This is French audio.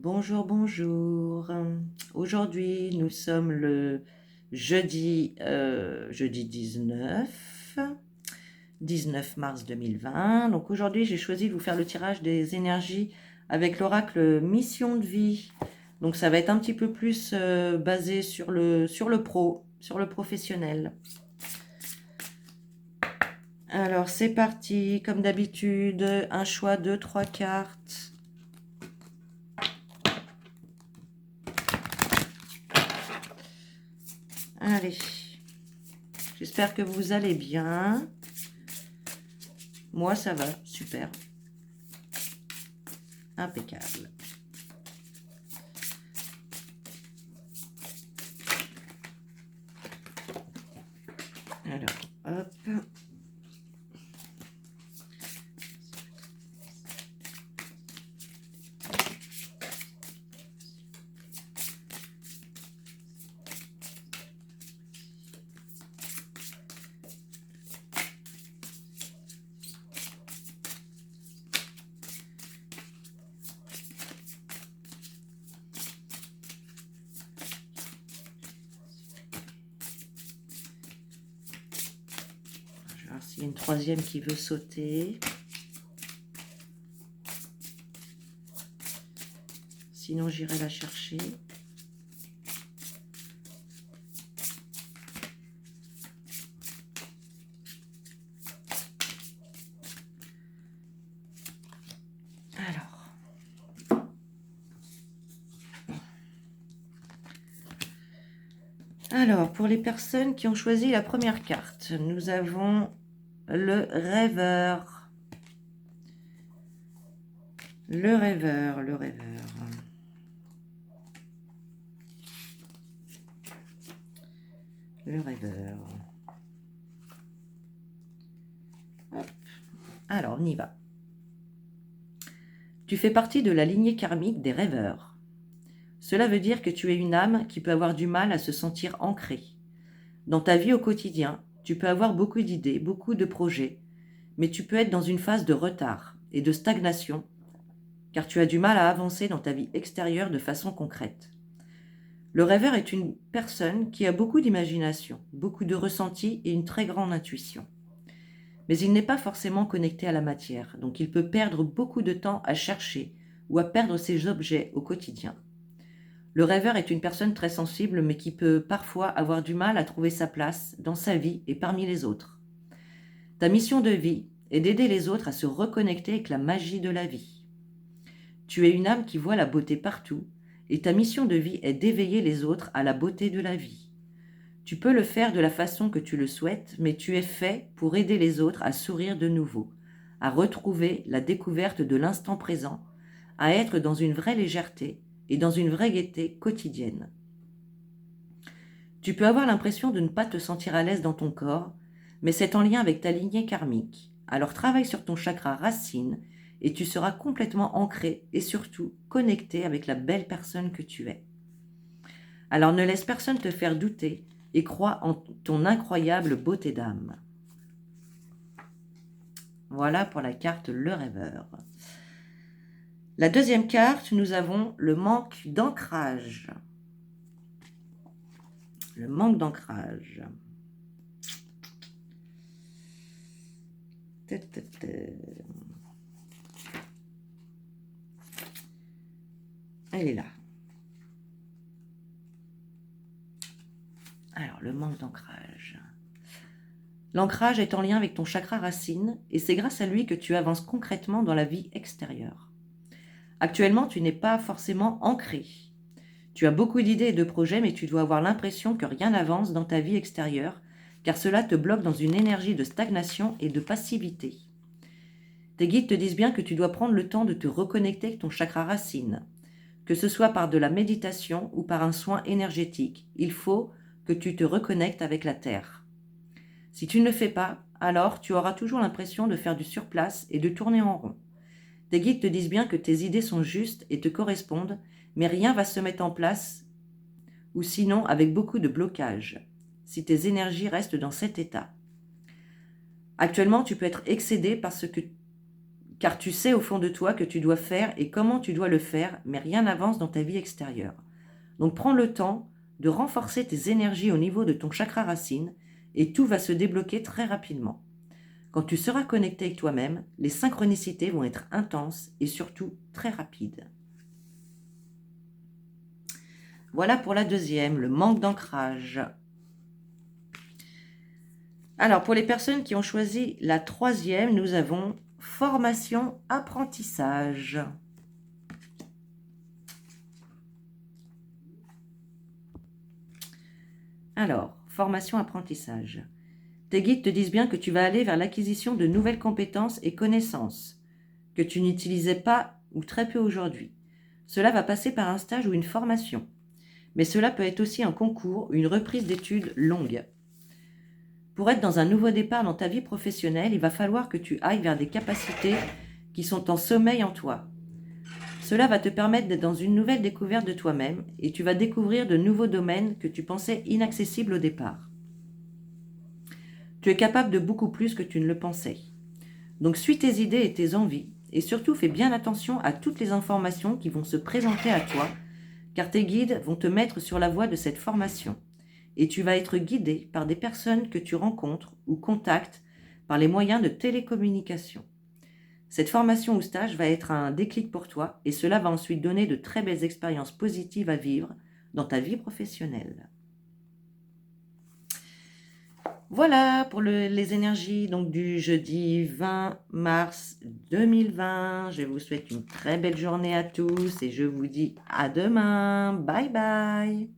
Bonjour, bonjour. Aujourd'hui, nous sommes le jeudi 19 mars 2020. Donc aujourd'hui, j'ai choisi de vous faire le tirage des énergies avec l'oracle Mission de vie. Donc ça va être un petit peu plus basé sur sur le professionnel. Alors c'est parti, comme d'habitude, un choix de 3 cartes. Allez, j'espère que vous allez bien. Moi, ça va, super. Impeccable. Alors, hop. Je vais voir s'il y a une troisième qui veut sauter. Sinon, j'irai la chercher. Alors, pour les personnes qui ont choisi la première carte, nous avons le rêveur. Le rêveur, le rêveur. Le rêveur. Hop. Alors, on y va. Tu fais partie de la lignée karmique des rêveurs. Cela veut dire que tu es une âme qui peut avoir du mal à se sentir ancrée. Dans ta vie au quotidien, tu peux avoir beaucoup d'idées, beaucoup de projets, mais tu peux être dans une phase de retard et de stagnation, car tu as du mal à avancer dans ta vie extérieure de façon concrète. Le rêveur est une personne qui a beaucoup d'imagination, beaucoup de ressenti et une très grande intuition. Mais il n'est pas forcément connecté à la matière, donc il peut perdre beaucoup de temps à chercher ou à perdre ses objets au quotidien. Le rêveur est une personne très sensible, mais qui peut parfois avoir du mal à trouver sa place dans sa vie et parmi les autres. Ta mission de vie est d'aider les autres à se reconnecter avec la magie de la vie. Tu es une âme qui voit la beauté partout, et ta mission de vie est d'éveiller les autres à la beauté de la vie. Tu peux le faire de la façon que tu le souhaites, mais tu es fait pour aider les autres à sourire de nouveau, à retrouver la découverte de l'instant présent, à être dans une vraie légèreté et dans une vraie gaieté quotidienne. Tu peux avoir l'impression de ne pas te sentir à l'aise dans ton corps, mais c'est en lien avec ta lignée karmique. Alors travaille sur ton chakra racine et tu seras complètement ancré et surtout connecté avec la belle personne que tu es. Alors ne laisse personne te faire douter et crois en ton incroyable beauté d'âme. Voilà pour la carte Le Rêveur. La deuxième carte, nous avons le manque d'ancrage. Le manque d'ancrage. Elle est là. Alors, le manque d'ancrage. L'ancrage est en lien avec ton chakra racine et c'est grâce à lui que tu avances concrètement dans la vie extérieure. Actuellement, tu n'es pas forcément ancré. Tu as beaucoup d'idées et de projets, mais tu dois avoir l'impression que rien n'avance dans ta vie extérieure, car cela te bloque dans une énergie de stagnation et de passivité. Tes guides te disent bien que tu dois prendre le temps de te reconnecter avec ton chakra racine. Que ce soit par de la méditation ou par un soin énergétique, il faut que tu te reconnectes avec la Terre. Si tu ne le fais pas, alors tu auras toujours l'impression de faire du surplace et de tourner en rond. Tes guides te disent bien que tes idées sont justes et te correspondent, mais rien va se mettre en place, ou sinon avec beaucoup de blocage, si tes énergies restent dans cet état. Actuellement, tu peux être excédé par ce que car tu sais au fond de toi que tu dois faire et comment tu dois le faire, mais rien n'avance dans ta vie extérieure. Donc prends le temps de renforcer tes énergies au niveau de ton chakra racine et tout va se débloquer très rapidement. Quand tu seras connecté avec toi-même, les synchronicités vont être intenses et surtout très rapides. Voilà pour la deuxième, le manque d'ancrage. Alors, pour les personnes qui ont choisi la troisième, nous avons formation apprentissage. Alors, formation apprentissage. Tes guides te disent bien que tu vas aller vers l'acquisition de nouvelles compétences et connaissances que tu n'utilisais pas ou très peu aujourd'hui. Cela va passer par un stage ou une formation. Mais cela peut être aussi un concours ou une reprise d'études longue. Pour être dans un nouveau départ dans ta vie professionnelle, il va falloir que tu ailles vers des capacités qui sont en sommeil en toi. Cela va te permettre d'être dans une nouvelle découverte de toi-même et tu vas découvrir de nouveaux domaines que tu pensais inaccessibles au départ. Tu es capable de beaucoup plus que tu ne le pensais. Donc suis tes idées et tes envies et surtout fais bien attention à toutes les informations qui vont se présenter à toi car tes guides vont te mettre sur la voie de cette formation et tu vas être guidé par des personnes que tu rencontres ou contactes par les moyens de télécommunication. Cette formation ou stage va être un déclic pour toi et cela va ensuite donner de très belles expériences positives à vivre dans ta vie professionnelle. Voilà pour les énergies donc du jeudi 20 mars 2020. Je vous souhaite une très belle journée à tous et je vous dis à demain. Bye bye.